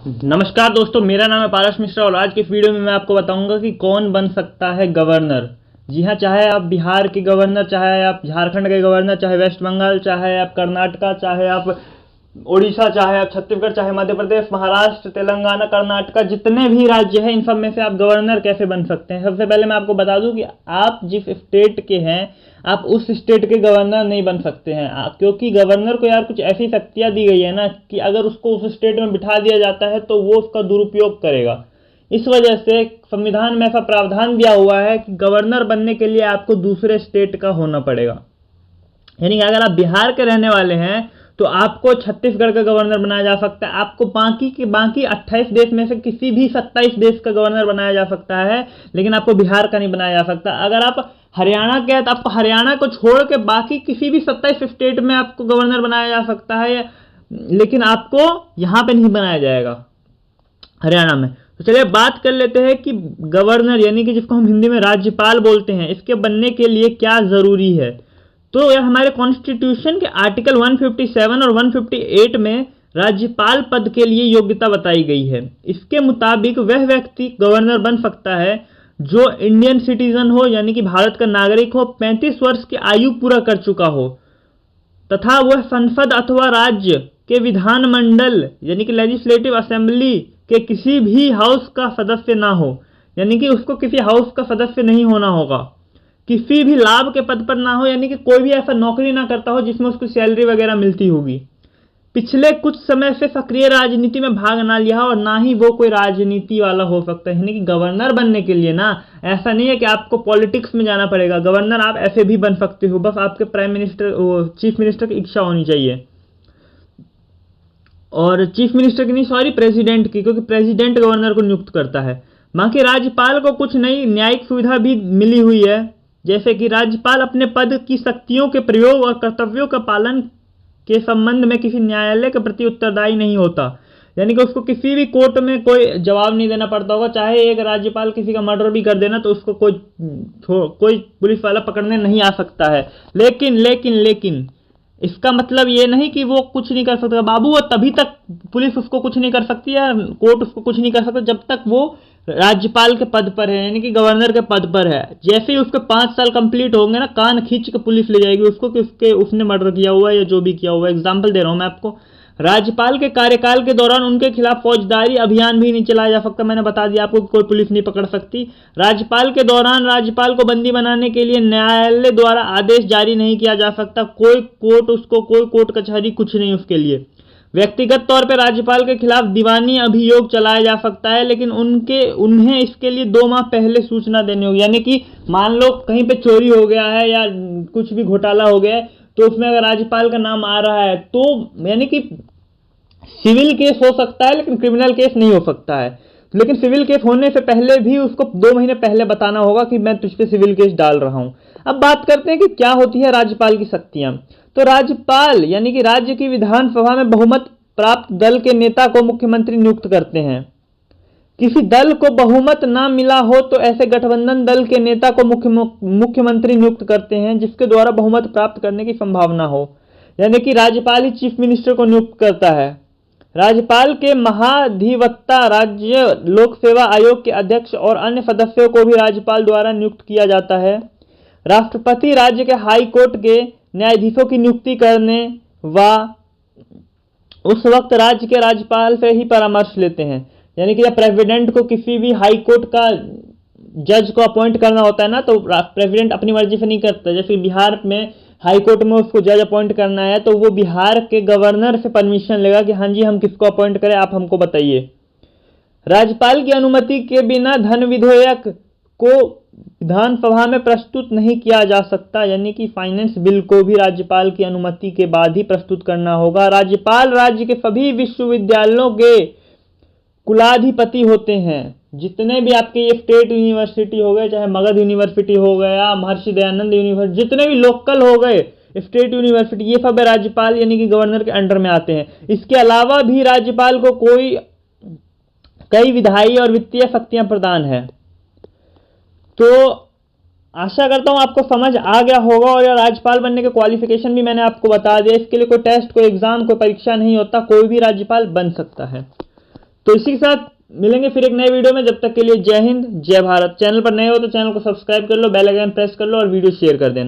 नमस्कार दोस्तों, मेरा नाम है पारस मिश्रा और आज के इस वीडियो में मैं आपको बताऊंगा कि कौन बन सकता है गवर्नर। जी हाँ, चाहे आप बिहार के गवर्नर, चाहे आप झारखंड के गवर्नर, चाहे वेस्ट बंगाल, चाहे आप कर्नाटका, चाहे आप उड़ीसा, चाहे आप छत्तीसगढ़, चाहे मध्य प्रदेश, महाराष्ट्र, तेलंगाना, कर्नाटका, जितने भी राज्य हैं इन सब में से आप गवर्नर कैसे बन सकते हैं। सबसे पहले मैं आपको बता दूं कि आप जिस स्टेट के हैं आप उस स्टेट के गवर्नर नहीं बन सकते हैं, क्योंकि गवर्नर को यार कुछ ऐसी शक्तियां दी गई है ना कि अगर उसको उस स्टेट में बिठा दिया जाता है तो वो उसका दुरुपयोग करेगा। इस वजह से संविधान में ऐसा प्रावधान दिया हुआ है कि गवर्नर बनने के लिए आपको दूसरे स्टेट का होना पड़ेगा। यानी कि अगर आप बिहार के रहने वाले हैं तो आपको छत्तीसगढ़ का गवर्नर बनाया जा सकता है, आपको बाकी 28 देश में से किसी भी 27 देश का गवर्नर बनाया जा सकता है, लेकिन आपको बिहार का नहीं बनाया जा सकता। अगर आप हरियाणा के हैं तो आपको हरियाणा को छोड़ के बाकी किसी भी 27 स्टेट में आपको गवर्नर बनाया जा सकता है, लेकिन आपको यहां पे नहीं बनाया जाएगा हरियाणा में। तो चलिए बात कर लेते हैं कि गवर्नर यानी कि जिसको हम हिंदी में राज्यपाल बोलते हैं, इसके बनने के लिए क्या जरूरी है। तो यह हमारे कॉन्स्टिट्यूशन के आर्टिकल 157 और 158 में राज्यपाल पद के लिए योग्यता बताई गई है। इसके मुताबिक वह व्यक्ति गवर्नर बन सकता है जो इंडियन सिटीजन हो, यानी कि भारत का नागरिक हो, 35 वर्ष की आयु पूरा कर चुका हो तथा वह संसद अथवा राज्य के विधानमंडल यानी कि लेजिस्लेटिव असेंबली के किसी भी हाउस का सदस्य ना हो, यानी कि उसको किसी हाउस का सदस्य नहीं होना होगा, किसी भी लाभ के पद पर ना हो, यानी कि कोई भी ऐसा नौकरी ना करता हो जिसमें उसको सैलरी वगैरह मिलती होगी, पिछले कुछ समय से सक्रिय राजनीति में भाग ना लिया हो और ना ही वो कोई राजनीति वाला हो सकता है। यानी कि गवर्नर बनने के लिए ना ऐसा नहीं है कि आपको पॉलिटिक्स में जाना पड़ेगा, गवर्नर आप ऐसे भी बन सकते हो, बस आपके प्राइम मिनिस्टर चीफ मिनिस्टर की इच्छा होनी चाहिए। और चीफ मिनिस्टर की नहीं, सॉरी, प्रेसिडेंट की, क्योंकि प्रेसिडेंट गवर्नर को नियुक्त करता है। बाकी राज्यपाल को कुछ नई न्यायिक सुविधा भी मिली हुई है, जैसे कि राज्यपाल अपने पद की शक्तियों के प्रयोग और कर्तव्यों का पालन के संबंध में किसी न्यायालय के प्रति उत्तरदायी नहीं होता, यानी कि उसको किसी भी कोर्ट में कोई जवाब नहीं देना पड़ता होगा। चाहे एक राज्यपाल किसी का मर्डर भी कर देना तो उसको कोई पुलिस वाला पकड़ने नहीं आ सकता है। लेकिन इसका मतलब ये नहीं कि वो कुछ नहीं कर सकता बाबू, वो तभी तक पुलिस उसको कुछ नहीं कर सकती या कोर्ट उसको कुछ नहीं कर सकता जब तक वो राज्यपाल के पद पर है, यानी कि गवर्नर के पद पर है। जैसे ही उसके 5 साल कंप्लीट होंगे ना, कान खींच के पुलिस ले जाएगी उसको कि उसने मर्डर किया हुआ है या जो भी किया हुआ है। एग्जाम्पल दे रहा हूं मैं आपको, राज्यपाल के कार्यकाल के दौरान उनके खिलाफ फौजदारी अभियान भी नहीं चलाया जा सकता। मैंने बता दिया आपको, कोई पुलिस नहीं पकड़ सकती। राज्यपाल के दौरान राज्यपाल को बंदी बनाने के लिए न्यायालय द्वारा आदेश जारी नहीं किया जा सकता, कोई कोर्ट कचहरी कुछ नहीं उसके लिए। व्यक्तिगत तौर पर राज्यपाल के खिलाफ दीवानी अभियोग चलाया जा सकता है, लेकिन उन्हें इसके लिए 2 माह पहले सूचना देनी होगी। यानी कि मान लो कहीं पे चोरी हो गया है या कुछ भी घोटाला हो गया है तो उसमें अगर राज्यपाल का नाम आ रहा है तो यानी कि सिविल केस हो सकता है लेकिन क्रिमिनल केस नहीं हो सकता है। लेकिन सिविल केस होने से पहले भी उसको 2 महीने पहले बताना होगा कि मैं तुझ पे सिविल केस डाल रहा हूं। अब बात करते हैं कि क्या होती है राज्यपाल की शक्तियां। तो राज्यपाल यानी कि राज्य की विधानसभा में बहुमत प्राप्त दल के नेता को मुख्यमंत्री नियुक्त करते हैं। किसी दल को बहुमत ना मिला हो तो ऐसे गठबंधन दल के नेता को मुख्यमंत्री नियुक्त करते हैं जिसके द्वारा बहुमत प्राप्त करने की संभावना हो, यानी कि राज्यपाल ही चीफ मिनिस्टर को नियुक्त करता है। राज्यपाल के महाधिवक्ता, राज्य लोक सेवा आयोग के अध्यक्ष और अन्य सदस्यों को भी राज्यपाल द्वारा नियुक्त किया जाता है। राष्ट्रपति राज्य के हाई कोर्ट के न्यायाधीशों की नियुक्ति करने व उस वक्त राज्य के राज्यपाल से ही परामर्श लेते हैं। यानी कि जब प्रेसिडेंट को किसी भी हाई कोर्ट का जज को अपॉइंट करना होता है ना, तो प्रेसिडेंट अपनी मर्जी से नहीं करता। जैसे बिहार में हाई कोर्ट में उसको जज अपॉइंट करना है तो वो बिहार के गवर्नर से परमिशन लेगा कि हाँ जी हम किसको अपॉइंट करें, आप हमको बताइए। राज्यपाल की अनुमति के बिना धन विधेयक को विधानसभा में प्रस्तुत नहीं किया जा सकता, यानी कि फाइनेंस बिल को भी राज्यपाल की अनुमति के बाद ही प्रस्तुत करना होगा। राज्यपाल राज्य के सभी विश्वविद्यालयों के कुलाधिपति होते हैं। जितने भी आपके ये स्टेट यूनिवर्सिटी हो गए, चाहे मगध यूनिवर्सिटी हो गया, महर्षि दयानंद यूनिवर्सिटी, जितने भी लोकल हो गए स्टेट यूनिवर्सिटी, ये सब राज्यपाल यानी कि गवर्नर के अंडर में आते हैं। इसके अलावा भी राज्यपाल को कई विधायी और वित्तीय शक्तियां प्रदान है। तो आशा करता हूं आपको समझ आ गया होगा, और राज्यपाल बनने के क्वालिफिकेशन भी मैंने आपको बता दिया। इसके लिए कोई टेस्ट, कोई एग्जाम, कोई परीक्षा नहीं होता, कोई भी राज्यपाल बन सकता है। तो इसी के साथ मिलेंगे फिर एक नए वीडियो में। जब तक के लिए जय हिंद, जय भारत। चैनल पर नए हो तो चैनल को सब्सक्राइब कर लो, बेल आइकन प्रेस कर लो और वीडियो शेयर कर देना।